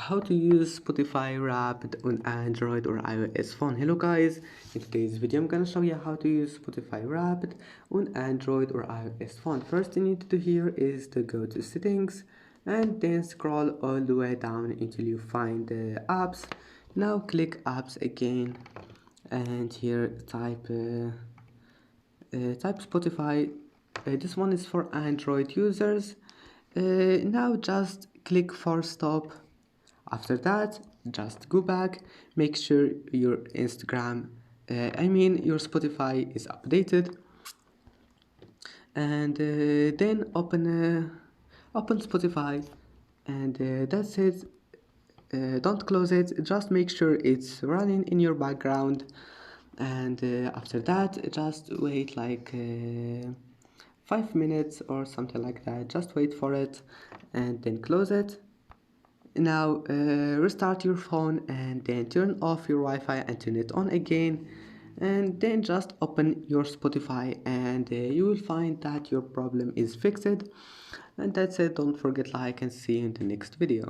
how to use Spotify Wrapped on Android or iOS phone. Hello guys, in today's video I'm gonna show you how to use Spotify Wrapped on Android or iOS phone. First you need to do here is to go to settings and then scroll all the way down until you find the apps. Now click apps again and here type Spotify. This one is for Android users. Now just click for stop. After that just go back, make sure your Instagram your Spotify is updated, and then open Spotify, and that's it. Don't close it, just make sure it's running in your background, and after that just wait like 5 minutes or something like that. Just wait for it and then close it. Now restart your phone and then turn off your Wi-Fi and turn it on again, and then just open your Spotify, and you will find that your problem is fixed. And that's it. Don't forget like and see you in the next video.